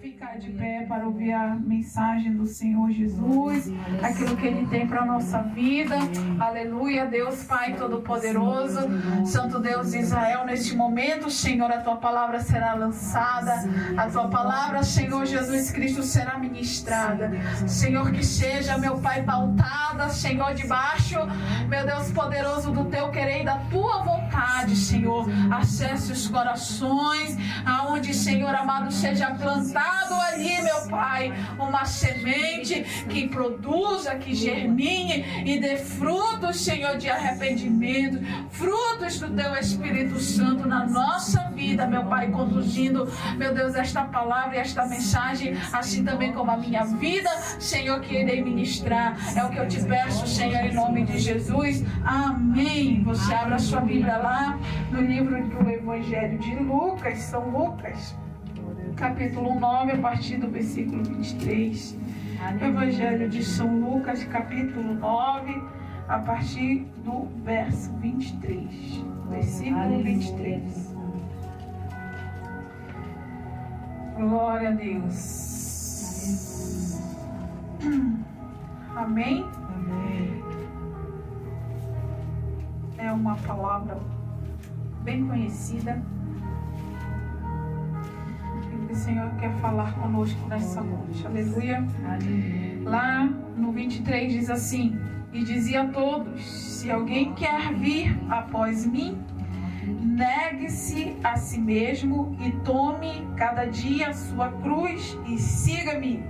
ficar de pé para ouvir a mensagem do Senhor Jesus, aquilo que Ele tem para a nossa vida. Aleluia, Deus Pai Todo-Poderoso, Santo Deus de Israel, neste momento, Senhor, a Tua palavra será lançada, a Tua palavra, Senhor Jesus Cristo, será ministrada. Senhor, que seja, meu Pai, pautada, Senhor, debaixo, meu Deus poderoso, do Teu querer e da Tua vontade, Senhor. Acesse os corações, aonde, Senhor amado, seja plantado ali, meu Pai, uma semente que produza, que germine e dê frutos, Senhor, de arrependimento, frutos do Teu Espírito Santo na nossa vida, meu Pai, conduzindo, meu Deus, esta palavra e esta mensagem, assim também como a minha vida, Senhor, que irei ministrar. É o que eu te peço, Senhor, em nome de Jesus. Amém. Você abre a sua Bíblia lá no livro do Evangelho de Lucas, São Lucas, capítulo 9, a partir do versículo 23. Evangelho de São Lucas, capítulo 9, a partir do verso 23. Versículo 23. Glória a Deus. Amém? Amém. É uma palavra bem conhecida. O Senhor quer falar conosco nessa noite. Aleluia. Aleluia. Lá no 23 diz assim: e dizia a todos: se alguém quer vir após mim, negue-se a si mesmo e tome cada dia a sua cruz e siga-me.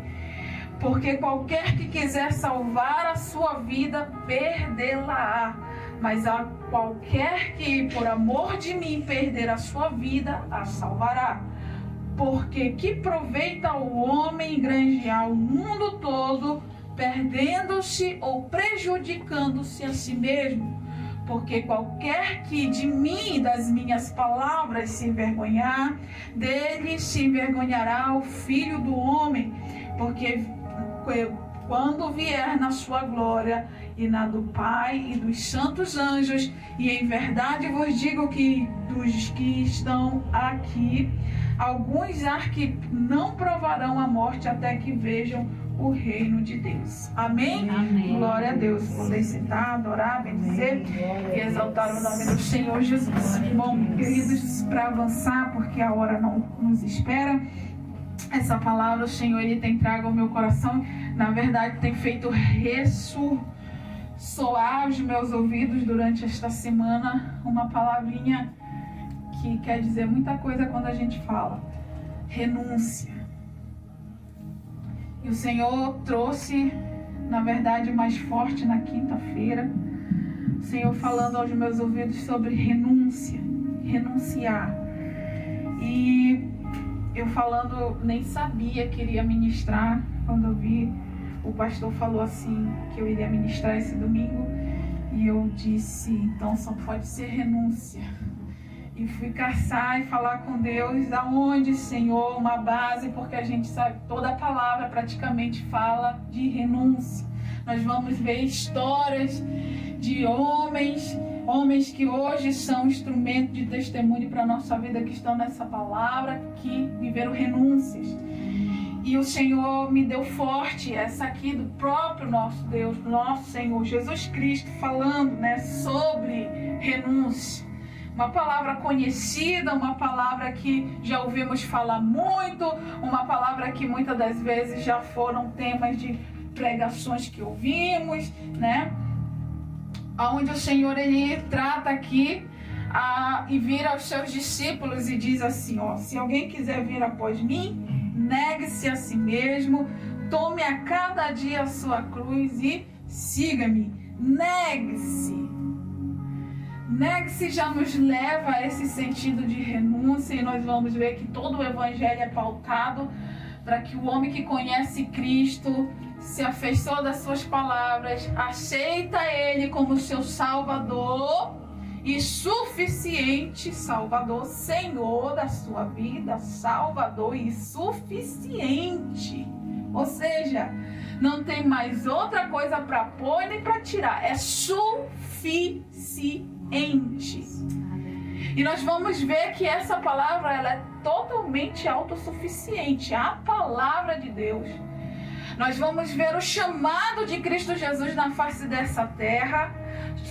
Porque qualquer que quiser salvar a sua vida, perdê-la-á. Mas a qualquer que, por amor de mim, perder a sua vida, a salvará. Porque que proveita o homem granjear o mundo todo, perdendo-se ou prejudicando-se a si mesmo? Porque qualquer que de mim e das minhas palavras se envergonhar, dele se envergonhará o Filho do Homem. Porque quando vier na sua glória e na do Pai e dos santos anjos, e em verdade vos digo que dos que estão aqui, alguns há que não provarão a morte até que vejam o reino de Deus. Amém? Amém. Glória a Deus. Poder citar, adorar, bendizer e exaltar o nome do Senhor Jesus. Bom, queridos, para avançar, porque a hora não nos espera, essa palavra o Senhor Ele tem trago ao meu coração. Na verdade, tem feito ressoar aos meus ouvidos durante esta semana uma palavrinha que quer dizer muita coisa quando a gente fala: renúncia. E o Senhor trouxe, na verdade, mais forte na quinta-feira, o Senhor falando aos meus ouvidos sobre renúncia, renunciar. E eu falando, nem sabia que iria ministrar. Quando eu vi, o pastor falou assim, que eu iria ministrar esse domingo, e eu disse, então só pode ser renúncia. E fui caçar e falar com Deus, aonde, Senhor, uma base, porque a gente sabe, toda a palavra praticamente fala de renúncia. Nós vamos ver histórias de homens que hoje são instrumento de testemunho para a nossa vida, que estão nessa palavra, que viveram renúncias. E o Senhor me deu forte essa aqui do próprio nosso Deus, nosso Senhor Jesus Cristo, falando, né, sobre renúncia. Uma palavra conhecida, uma palavra que já ouvimos falar muito, uma palavra que muitas das vezes já foram temas de pregações que ouvimos, né? Onde o Senhor Ele trata aqui e vira aos seus discípulos e diz assim, ó: se alguém quiser vir após mim, negue-se a si mesmo, tome a cada dia a sua cruz e siga-me. Negue-se. Negue-se já nos leva a esse sentido de renúncia, e nós vamos ver que todo o Evangelho é pautado para que o homem que conhece Cristo se afeiçoa das suas palavras, aceita Ele como seu Salvador e suficiente Salvador, Senhor da sua vida, Salvador e suficiente. Ou seja, não tem mais outra coisa para pôr nem para tirar, é suficiente. E nós vamos ver que essa palavra ela é totalmente autossuficiente, a palavra de Deus. Nós vamos ver o chamado de Cristo Jesus na face dessa terra,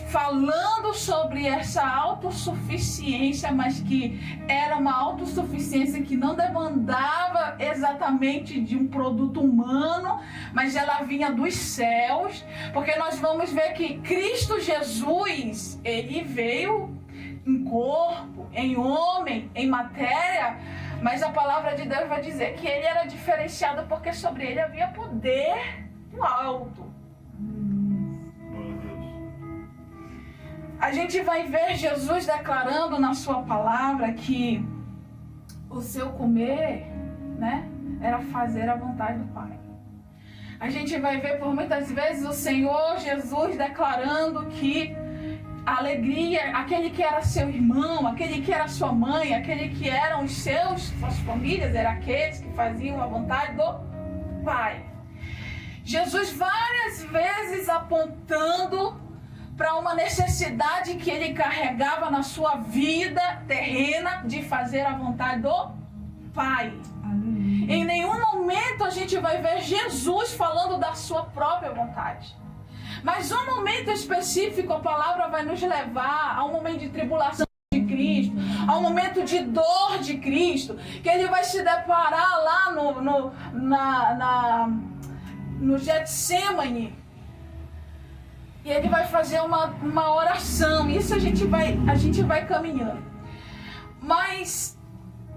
falando sobre essa autossuficiência, mas que era uma autossuficiência que não demandava exatamente de um produto humano, mas ela vinha dos céus, porque nós vamos ver que Cristo Jesus, ele veio em corpo, em homem, em matéria, mas a palavra de Deus vai dizer que ele era diferenciado porque sobre ele havia poder do alto. A gente vai ver Jesus declarando na sua palavra que o seu comer, né, era fazer a vontade do Pai. A gente vai ver por muitas vezes o Senhor Jesus declarando que a alegria, aquele que era seu irmão, aquele que era sua mãe, aquele que eram suas famílias, eram aqueles que faziam a vontade do Pai. Jesus várias vezes apontando para uma necessidade que ele carregava na sua vida terrena de fazer a vontade do Pai. Aleluia. Em nenhum momento a gente vai ver Jesus falando da sua própria vontade. Mas um momento específico, a palavra vai nos levar a um momento de tribulação de Cristo, a um momento de dor de Cristo, que ele vai se deparar lá no Getsemane. E ele vai fazer uma oração. Isso a gente vai caminhando. Mas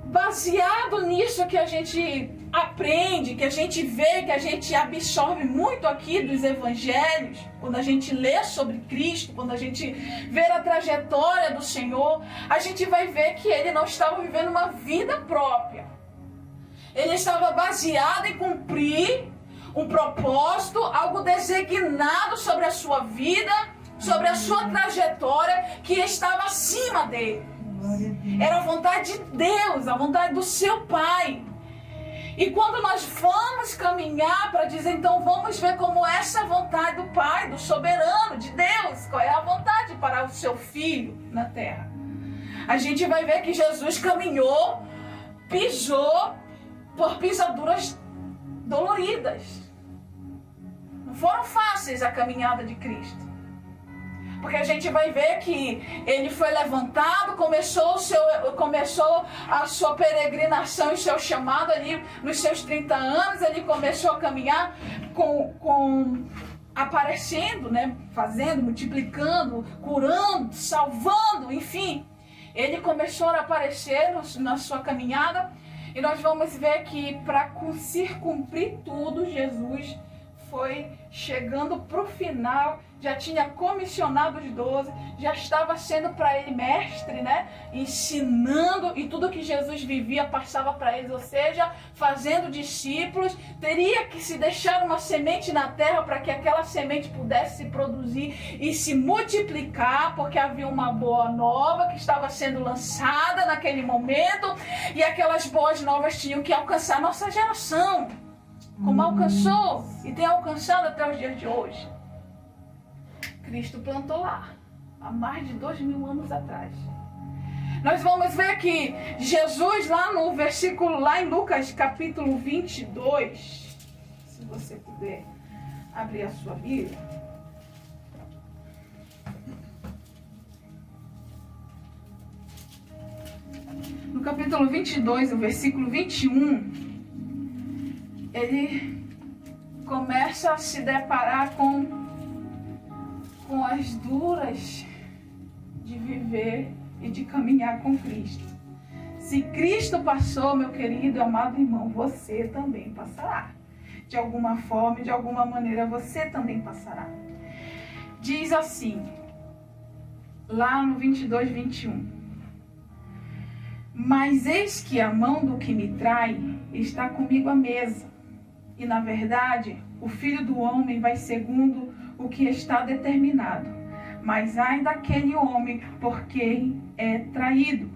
baseado nisso que a gente aprende, que a gente vê, que a gente absorve muito aqui dos evangelhos, quando a gente lê sobre Cristo, quando a gente vê a trajetória do Senhor, a gente vai ver que ele não estava vivendo uma vida própria. Ele estava baseado em cumprir um propósito, algo designado sobre a sua vida, sobre a sua trajetória, que estava acima dele. Era a vontade de Deus, a vontade do seu Pai. E quando nós vamos caminhar para dizer, então vamos ver como essa vontade do Pai, do soberano, de Deus, qual é a vontade para o seu filho na terra. A gente vai ver que Jesus caminhou, pisou por pisaduras doloridas. Não foram fáceis a caminhada de Cristo. Porque a gente vai ver que ele foi levantado, começou a sua peregrinação e seu chamado ali nos seus 30 anos, ele começou a caminhar aparecendo, né? Fazendo, multiplicando, curando, salvando, enfim. Ele começou a aparecer na sua caminhada e nós vamos ver que para se cumprir tudo, Jesus foi chegando para o final, já tinha comissionado os 12, já estava sendo para ele mestre, né? Ensinando, e tudo que Jesus vivia passava para eles, ou seja, fazendo discípulos. Teria que se deixar uma semente na terra para que aquela semente pudesse se produzir e se multiplicar, porque havia uma boa nova que estava sendo lançada naquele momento, e aquelas boas novas tinham que alcançar a nossa geração, como alcançou e tem alcançado até os dias de hoje. Cristo plantou lá, há mais de 2000 anos atrás. Nós vamos ver que Jesus, lá no versículo, lá em Lucas capítulo 22, se você puder abrir a sua Bíblia. No capítulo 22, o versículo 21, ele começa a se deparar com as duras de viver e de caminhar com Cristo. Se Cristo passou, meu querido e amado irmão, você também passará. De alguma forma, de alguma maneira, você também passará. Diz assim, lá no 22, 21. Mas eis que a mão do que me trai está comigo à mesa. E, na verdade, o Filho do Homem vai segundo o que está determinado. Mas ai daquele homem por quem é traído.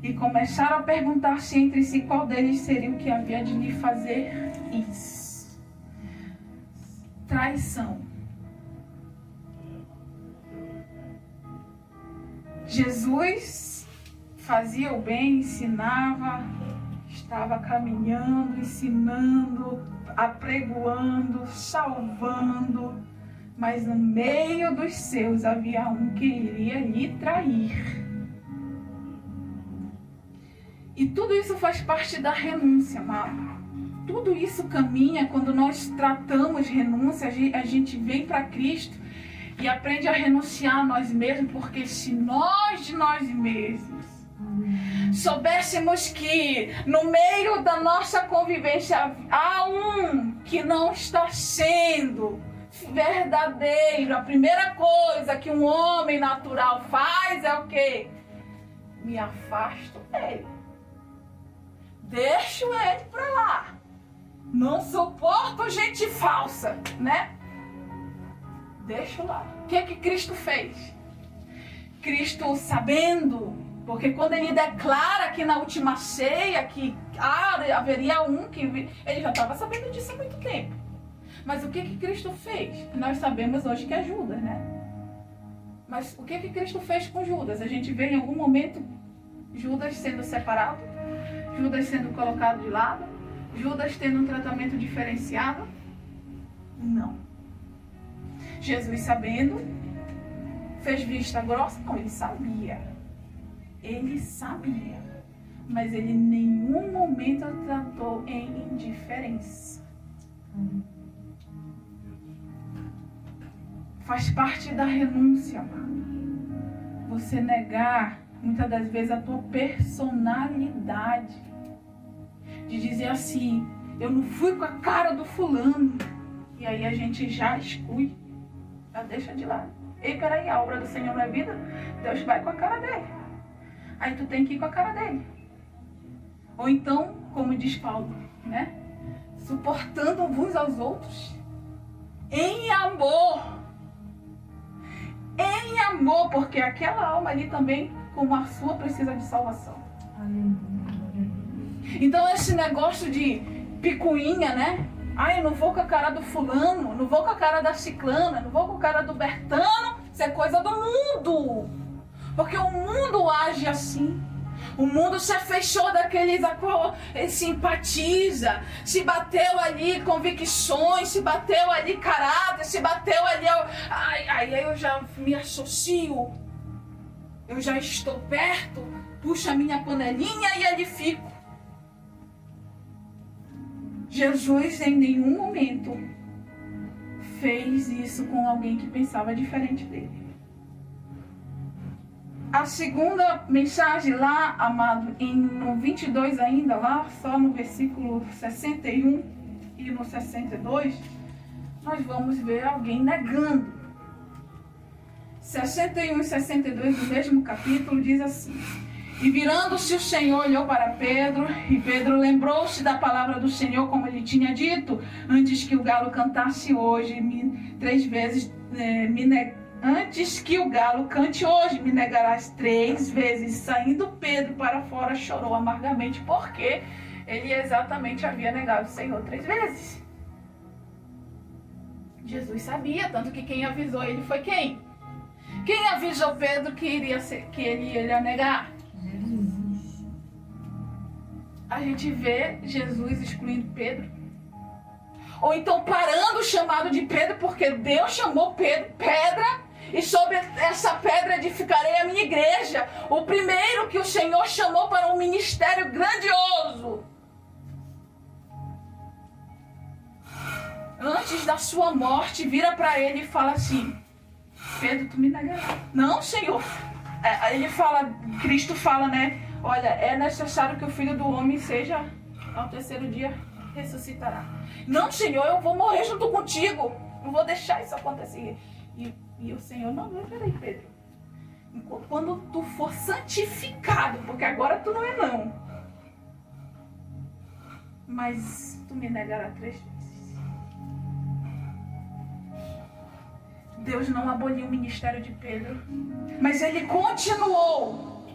E começaram a perguntar-se entre si qual deles seria o que havia de lhe fazer isso. Traição. Jesus fazia o bem, ensinava, estava caminhando, ensinando, apregoando, salvando, mas no meio dos seus havia um que iria lhe trair. E tudo isso faz parte da renúncia, amado. Tudo isso caminha quando nós tratamos renúncia, a gente vem para Cristo e aprende a renunciar a nós mesmos, porque se nós de nós mesmos soubéssemos que no meio da nossa convivência há um que não está sendo verdadeiro, a primeira coisa que um homem natural faz é o quê? Me afasto dele. Deixo ele pra lá. Não suporto gente falsa, né? Deixo lá. O que Cristo fez? Cristo sabendo, porque quando ele declara aqui na última ceia que haveria um que... Ele já estava sabendo disso há muito tempo. Mas o que Cristo fez? Nós sabemos hoje que é Judas, né? Mas o que Cristo fez com Judas? A gente vê em algum momento Judas sendo separado, Judas sendo colocado de lado, Judas tendo um tratamento diferenciado? Não. Jesus sabendo, fez vista grossa? Não, ele sabia. Ele sabia. Mas ele em nenhum momento tratou em indiferença. Faz parte da renúncia, amado. Você negar, muitas das vezes, a tua personalidade. De dizer assim, eu não fui com a cara do fulano. E aí a gente já exclui, já deixa de lado. Ei, peraí, a obra do Senhor não é vida? Deus vai com a cara dele. Aí tu tem que ir com a cara dele. Ou então, como diz Paulo, né? Suportando uns aos outros. Em amor. Em amor, porque aquela alma ali também, como a sua, precisa de salvação. Então esse negócio de picuinha, né? Ai, eu não vou com a cara do fulano, não vou com a cara da ciclana, não vou com a cara do Bertano. Isso é coisa do mundo. Porque o mundo age assim. O mundo se afeiçou daqueles a qual ele simpatiza. Se bateu ali convicções, se bateu ali caráter, se bateu ali... Aí eu já me associo. Eu já estou perto, puxo a minha panelinha e ali fico. Jesus em nenhum momento fez isso com alguém que pensava diferente dele. A segunda mensagem lá, amado, no 22 ainda, lá só no versículo 61 e no 62, nós vamos ver alguém negando. 61 e 62 do mesmo capítulo diz assim: E virando-se o Senhor olhou para Pedro, e Pedro lembrou-se da palavra do Senhor, como ele tinha dito, antes que o galo cantasse hoje, 3 vezes antes que o galo cante hoje, me negarás 3 vezes. Saindo Pedro para fora, chorou amargamente, porque ele exatamente havia negado o Senhor 3 vezes. Jesus sabia, tanto que quem avisou ele foi quem? Quem avisou Pedro que ele ia negar? Jesus. A gente vê Jesus excluindo Pedro. Ou então parando o chamado de Pedro, porque Deus chamou Pedro, pedra, e sobre essa pedra edificarei a minha igreja. O primeiro que o Senhor chamou para um ministério grandioso. Antes da sua morte, vira para ele e fala assim: Pedro, tu me negarás. Não, Senhor. Ele fala, Cristo fala, né? Olha, é necessário que o Filho do Homem seja, ao 3º dia, ressuscitará. Não, Senhor, eu vou morrer junto contigo. Não vou deixar isso acontecer. E o Senhor, não, peraí, Pedro. Quando tu for santificado, porque agora tu não é não. Mas tu me negará 3 vezes. Deus não aboliu o ministério de Pedro, mas ele continuou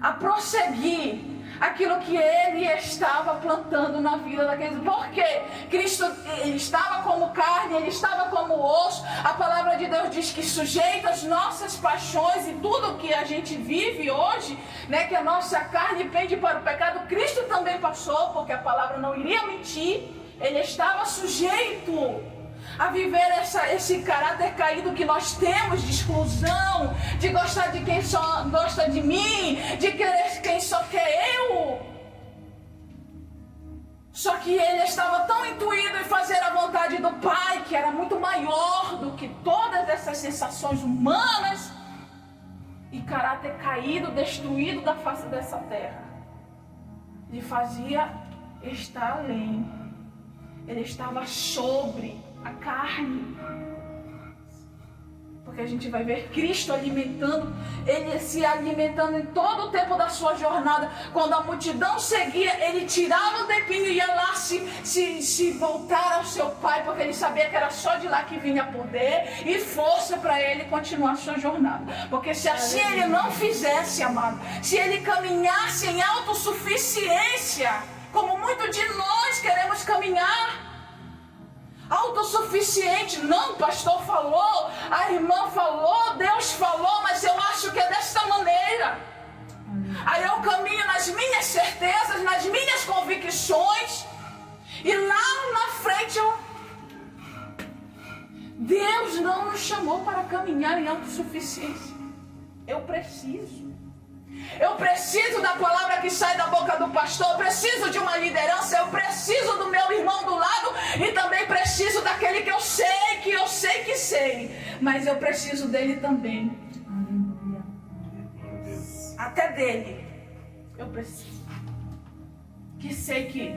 a prosseguir aquilo que ele estava plantando na vida daqueles. Porque Cristo, ele estava como carne, ele estava como osso. A palavra de Deus diz que sujeita as nossas paixões e tudo que a gente vive hoje, né, que a nossa carne pende para o pecado, Cristo também passou, porque a palavra não iria mentir. Ele estava sujeito a viver esse caráter caído que nós temos, de exclusão, de gostar de quem só gosta de mim, de querer quem só quer eu. Só que ele estava tão intuído em fazer a vontade do Pai, que era muito maior do que todas essas sensações humanas, e caráter caído, destruído da face dessa terra. Ele fazia estar além. Ele estava sobre a carne. Porque a gente vai ver Cristo alimentando, ele se alimentando em todo o tempo da sua jornada. Quando a multidão seguia, ele tirava o tempinho e ia lá se voltar ao seu Pai, porque ele sabia que era só de lá que vinha poder e força para ele continuar a sua jornada. Porque se assim ele não fizesse, amado, se ele caminhasse em autossuficiência, como muitos de nós queremos caminhar, autossuficiente, não, o pastor falou, a irmã falou, Deus falou, mas eu acho que é desta maneira. Aí eu caminho nas minhas certezas, nas minhas convicções, e lá na frente Deus não nos chamou para caminhar em autossuficiência. Eu preciso da palavra que sai da boca do pastor, eu preciso de uma liderança, eu preciso do meu irmão do lado e também preciso daquele que eu sei que sei, mas eu preciso dele também. Até dele eu preciso. Que sei que,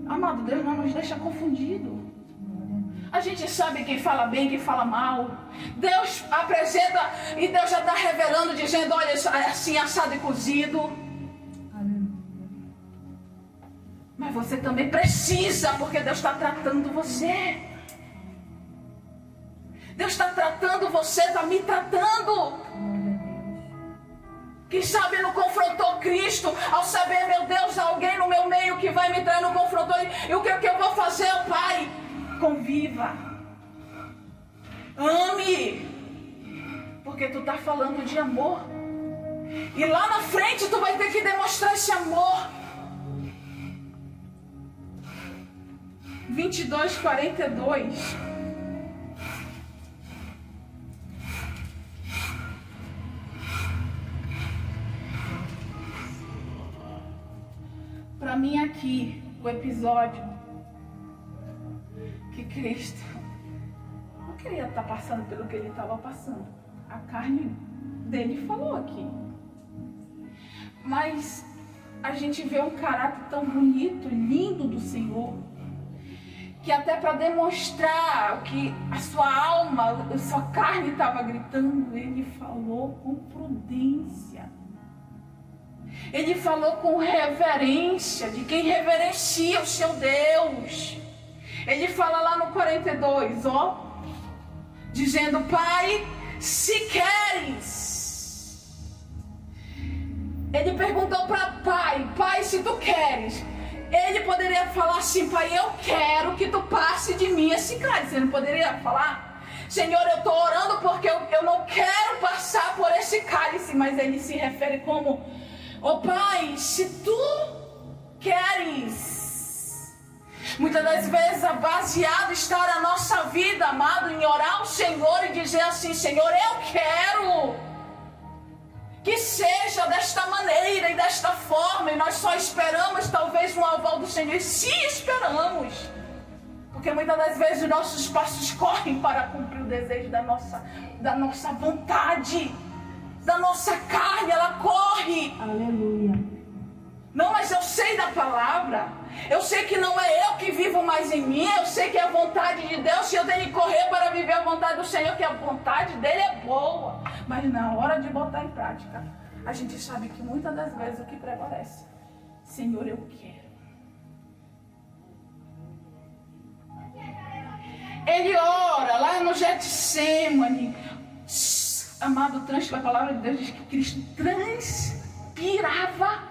amado, Deus não nos deixa confundido. A gente sabe quem fala bem, quem fala mal. Deus apresenta e Deus já está revelando, dizendo, olha, assim, assado e cozido. Mas você também precisa, porque Deus está tratando você. Deus está tratando você, está me tratando. Quem sabe não confrontou Cristo, ao saber, meu Deus, alguém no meu meio que vai me trair, não confrontou. E o que eu vou fazer, Pai? Conviva, ame, porque tu tá falando de amor, e lá na frente tu vai ter que demonstrar esse amor. 22:42. Para mim aqui o episódio que Cristo não queria estar passando pelo que ele estava passando. A carne dele falou aqui. Mas a gente vê um caráter tão bonito, lindo do Senhor, que até para demonstrar o que a sua alma, a sua carne estava gritando, ele falou com prudência. Ele falou com reverência, de quem reverencia o seu Deus. Ele fala lá no 42, dizendo, Pai, se queres. Ele perguntou para Pai, se tu queres. Ele poderia falar assim, Pai, eu quero que tu passe de mim esse cálice. Ele não poderia falar, Senhor, eu estou orando porque eu não quero passar por esse cálice. Mas ele se refere como, Pai, se tu queres. Muitas das vezes baseado está a nossa vida, amado, em orar ao Senhor e dizer assim, Senhor, eu quero que seja desta maneira e desta forma, e nós só esperamos talvez um aval do Senhor, e se esperamos, porque muitas das vezes os nossos passos correm para cumprir o desejo da nossa vontade, da nossa carne, ela corre. Aleluia. Não, mas eu sei da palavra, eu sei que não é eu que vivo mais em mim, eu sei que é a vontade de Deus, se eu tenho que correr para viver a vontade do Senhor, que a vontade dele é boa, mas na hora de botar em prática, a gente sabe que muitas das vezes o que prevalece, Senhor, eu quero. Ele ora lá no Getsemane, amado, a palavra de Deus diz que Cristo transpirava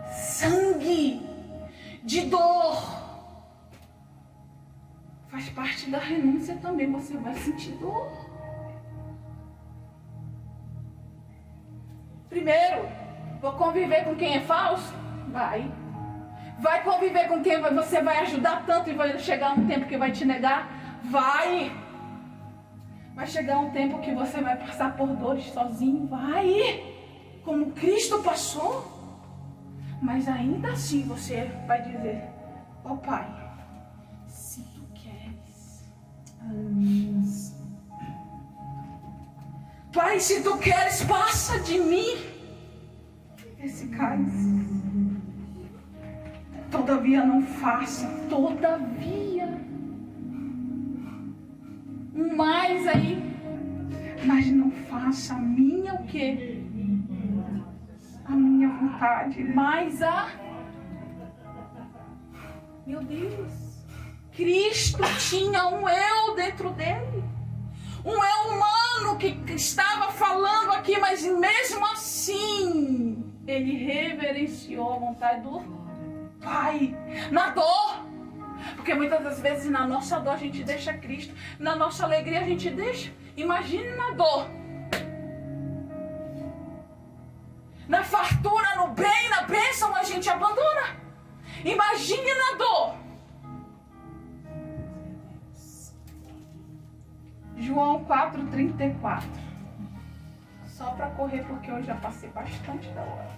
sangue de dor. Faz parte da renúncia também, você vai sentir dor. Primeiro, vou conviver com quem é falso? Vai. Vai conviver com quem você vai ajudar tanto e vai chegar um tempo que vai te negar? Vai. Vai chegar um tempo que você vai passar por dores sozinho? Vai. Como Cristo passou. Mas ainda assim você vai dizer: ó Pai, se tu queres. Pai, se tu queres, passa de mim esse cálice. Todavia não faça. Todavia. Mais aí. Mas não faça a minha o quê? A minha vontade. Mas a... Meu Deus. Cristo tinha um eu dentro dele. Um eu humano que estava falando aqui, mas mesmo assim, ele reverenciou a vontade do Pai. Na dor. Porque muitas das vezes na nossa dor a gente deixa Cristo. Na nossa alegria a gente deixa. Imagine na dor. Na fartura, no bem, na bênção a gente abandona. Imagine na dor. João 4,34. Só para correr porque eu já passei bastante da hora.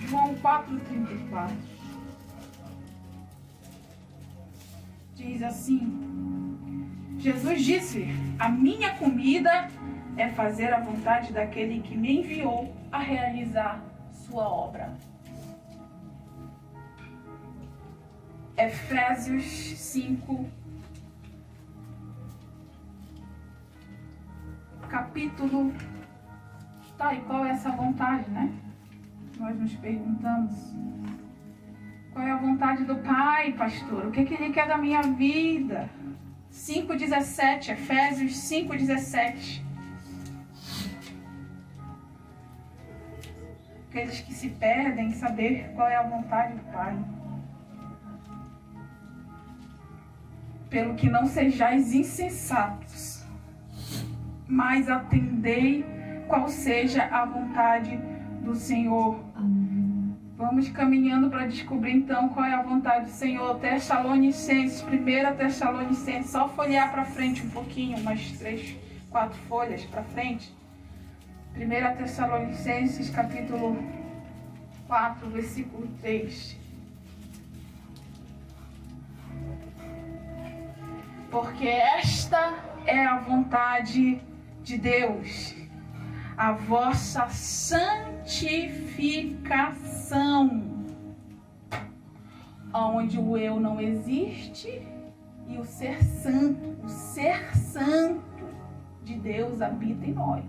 João 4,34 diz assim: Jesus disse: a minha comida é fazer a vontade daquele que me enviou a realizar sua obra. Efésios 5, capítulo. Tá, e qual é essa vontade, né? Nós nos perguntamos. Qual é a vontade do Pai, pastor? O que Ele quer da minha vida? 5,17, Efésios 5,17. Aqueles que se perdem, saber qual é a vontade do Pai. Pelo que não sejais insensatos, mas atendei qual seja a vontade do Senhor. Vamos caminhando para descobrir então qual é a vontade do Senhor. Tessalonicenses, 1 Tessalonicenses, só folhear para frente um pouquinho, umas 3, 4 folhas para frente. 1 Tessalonicenses, capítulo 4, versículo 3. Porque esta é a vontade de Deus, a vossa santificação, onde o eu não existe e o ser santo de Deus habita em nós.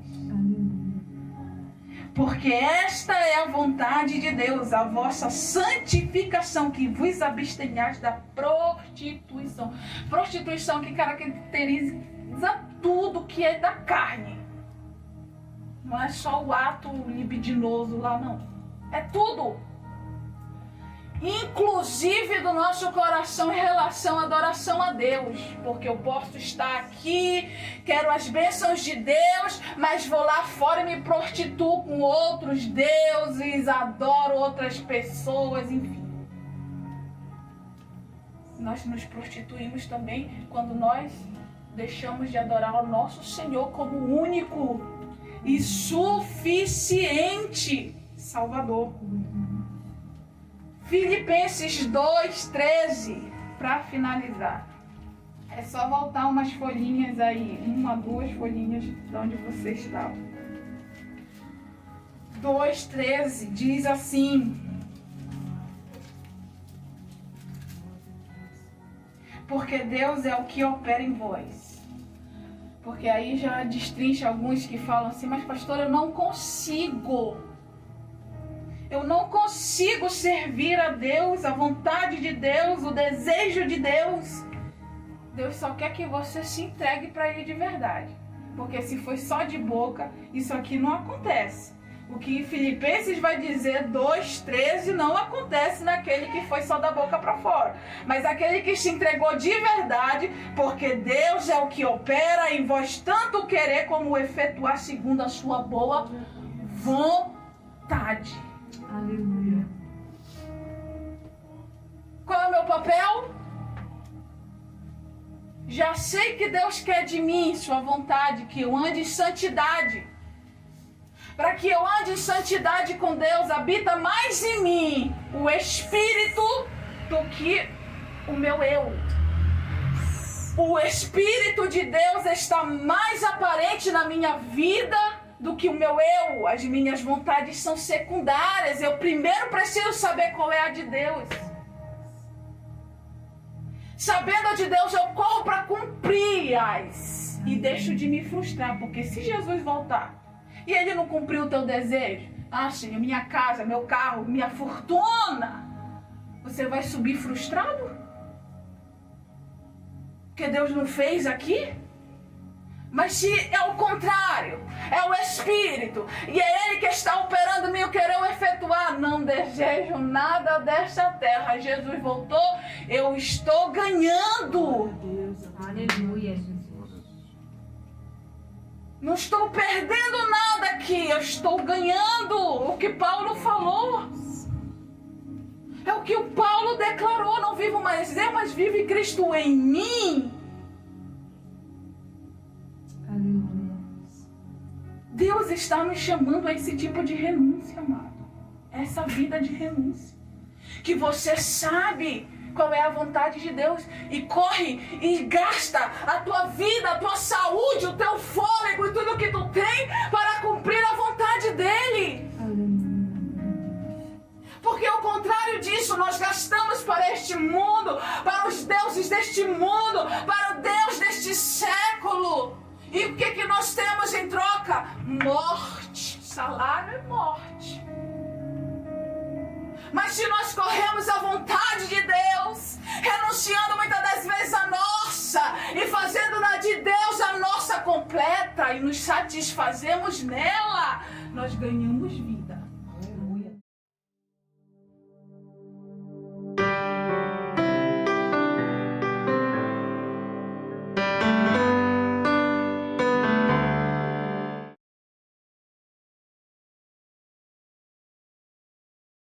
Porque esta é a vontade de Deus, a vossa santificação, que vos abstenhais da prostituição. Prostituição que caracteriza tudo que é da carne. Não é só o ato libidinoso lá, não. É tudo. Inclusive do nosso coração em relação à adoração a Deus. Porque eu posso estar aqui, quero as bênçãos de Deus, mas vou lá fora e me prostituo com outros deuses, adoro outras pessoas, enfim. Nós nos prostituímos também quando nós deixamos de adorar o nosso Senhor como único e suficiente Salvador. Filipenses 2,13, para finalizar. É só voltar umas folhinhas aí, 1, 2 folhinhas de onde você estava. 2,13 diz assim: porque Deus é o que opera em vós. Porque aí já destrincha alguns que falam assim: mas pastor, eu não consigo servir a Deus, a vontade de Deus, o desejo de Deus. Deus só quer que você se entregue para Ele de verdade. Porque se foi só de boca, isso aqui não acontece. O que em Filipenses vai dizer 2:13 não acontece naquele que foi só da boca para fora. Mas aquele que se entregou de verdade, porque Deus é o que opera em vós tanto o querer como o efetuar segundo a sua boa vontade. Aleluia. Qual é o meu papel? Já sei que Deus quer de mim, sua vontade, que eu ande em santidade. Para que eu ande em santidade com Deus, habita mais em mim o Espírito do que o meu eu. O Espírito de Deus está mais aparente na minha vida do que o meu eu. As minhas vontades são secundárias. Eu primeiro preciso saber qual é a de Deus. Sabendo a de Deus, eu corro para cumpri-as e deixo de me frustrar. Porque se Jesus voltar e ele não cumpriu o teu desejo, Senhor, minha casa, meu carro, minha fortuna, você vai subir frustrado? Porque Deus não fez aqui? Mas se é o contrário, é o Espírito, e é Ele que está operando em mim, eu quero efetuar, não desejo nada desta terra. Jesus voltou, eu estou ganhando. Aleluia, Jesus. Não estou perdendo nada aqui, eu estou ganhando. O que Paulo falou. É o que o Paulo declarou, não vivo mais eu, mas vive Cristo em mim. Aleluia. Deus está nos chamando a esse tipo de renúncia, amado. Essa vida de renúncia. Que você sabe qual é a vontade de Deus e corre e gasta a tua vida, a tua saúde, o teu fôlego e tudo que tu tem para cumprir a vontade dEle. Porque ao contrário disso, nós gastamos para este mundo, para os deuses deste mundo, para o Deus deste século. E o que nós temos em troca? Morte. Salário é morte. Mas se nós corremos à vontade de Deus, renunciando muitas das vezes a nossa e fazendo na de Deus a nossa completa e nos satisfazemos nela, nós ganhamos vida.